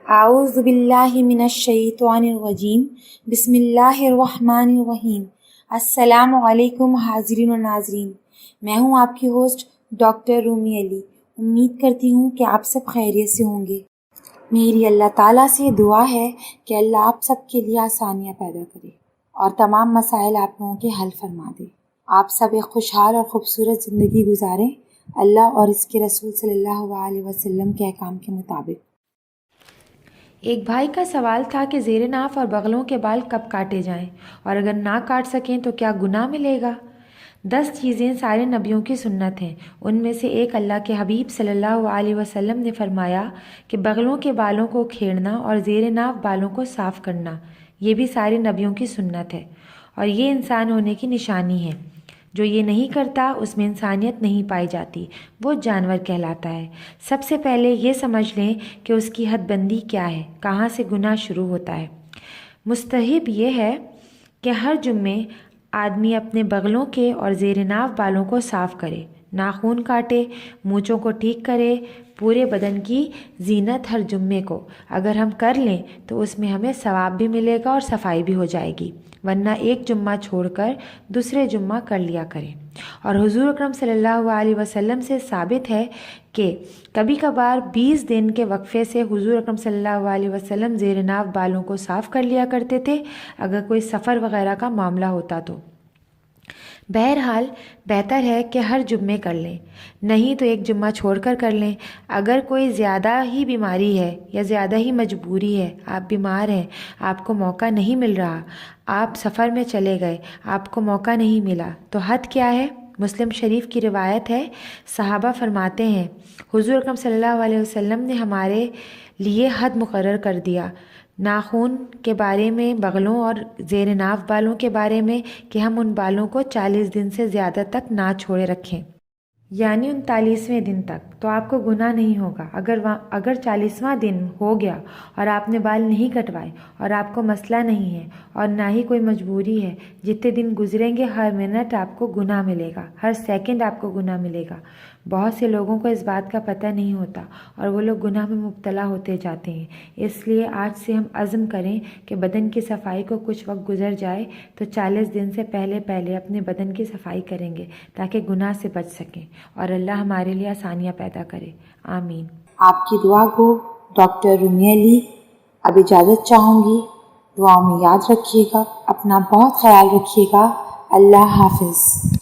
اعوذ باللہ من الشیطان الرجیم بسم اللہ الرحمن الرحیم۔ السلام علیکم حاضرین و ناظرین، میں ہوں آپ کی ہوسٹ ڈاکٹر رومی علی۔ امید کرتی ہوں کہ آپ سب خیریت سے ہوں گے۔ میری اللہ تعالیٰ سے دعا ہے کہ اللہ آپ سب کے لیے آسانیاں پیدا کرے اور تمام مسائل آپ لوگوں کے حل فرما دے۔ آپ سب ایک خوشحال اور خوبصورت زندگی گزاریں اللہ اور اس کے رسول صلی اللہ علیہ وسلم کے احکام کے مطابق۔ ایک بھائی کا سوال تھا کہ زیر ناف اور بغلوں کے بال کب کاٹے جائیں، اور اگر نہ کاٹ سکیں تو کیا گناہ ملے گا؟ 10 چیزیں سارے نبیوں کی سنت ہیں۔ ان میں سے ایک اللہ کے حبیب صلی اللہ علیہ وسلم نے فرمایا کہ بغلوں کے بالوں کو کھیڑنا اور زیر ناف بالوں کو صاف کرنا، یہ بھی سارے نبیوں کی سنت ہے، اور یہ انسان ہونے کی نشانی ہے۔ جو یہ نہیں کرتا اس میں انسانیت نہیں پائی جاتی، وہ جانور کہلاتا ہے۔ سب سے پہلے یہ سمجھ لیں کہ اس کی حد بندی کیا ہے، کہاں سے گناہ شروع ہوتا ہے۔ مستحب یہ ہے کہ ہر جمعے آدمی اپنے بغلوں کے اور زیر ناف بالوں کو صاف کرے، ناخن کاٹے، مونچھوں کو ٹھیک کرے، پورے بدن کی زینت ہر جمعے کو اگر ہم کر لیں تو اس میں ہمیں ثواب بھی ملے گا اور صفائی بھی ہو جائے گی، ورنہ ایک جمعہ چھوڑ کر دوسرے جمعہ کر لیا کریں۔ اور حضور اکرم صلی اللہ علیہ وسلم سے ثابت ہے کہ کبھی کبھار 20 دن کے وقفے سے حضور اکرم صلی اللہ علیہ وسلم زیر ناف بالوں کو صاف کر لیا کرتے تھے اگر کوئی سفر وغیرہ کا معاملہ ہوتا تو۔ بہرحال بہتر ہے کہ ہر جمعے کر لیں، نہیں تو ایک جمعہ چھوڑ کر لیں۔ اگر کوئی زیادہ ہی بیماری ہے یا زیادہ ہی مجبوری ہے، آپ بیمار ہیں، آپ کو موقع نہیں مل رہا، آپ سفر میں چلے گئے، آپ کو موقع نہیں ملا، تو حد کیا ہے؟ مسلم شریف کی روایت ہے، صحابہ فرماتے ہیں حضور اکرم صلی اللہ علیہ وسلم نے ہمارے لیے حد مقرر کر دیا ناخن کے بارے میں، بغلوں اور زیر ناف بالوں کے بارے میں، کہ ہم ان بالوں کو 40 دن سے زیادہ تک نہ چھوڑے رکھیں، یعنی 39ویں دن تک، تو آپ کو گناہ نہیں ہوگا۔ اگر 40واں دن ہو گیا اور آپ نے بال نہیں کٹوائے اور آپ کو مسئلہ نہیں ہے اور نہ ہی کوئی مجبوری ہے، جتنے دن گزریں گے ہر منٹ آپ کو گناہ ملے گا، ہر سیکنڈ آپ کو گناہ ملے گا۔ بہت سے لوگوں کو اس بات کا پتہ نہیں ہوتا اور وہ لوگ گناہ میں مبتلا ہوتے جاتے ہیں۔ اس لیے آج سے ہم عزم کریں کہ بدن کی صفائی کو کچھ وقت گزر جائے تو 40 دن سے پہلے اپنے بدن کی صفائی کریں گے تاکہ گناہ سے بچ سکیں اور اللہ ہمارے لیے آسانیاں پیدا کرے۔ آمین۔ آپ کی دعا کو ڈاکٹر رومی علی اب اجازت چاہوں گی۔ دعاؤں میں یاد رکھیے گا، اپنا بہت خیال رکھیے گا۔ اللہ حافظ۔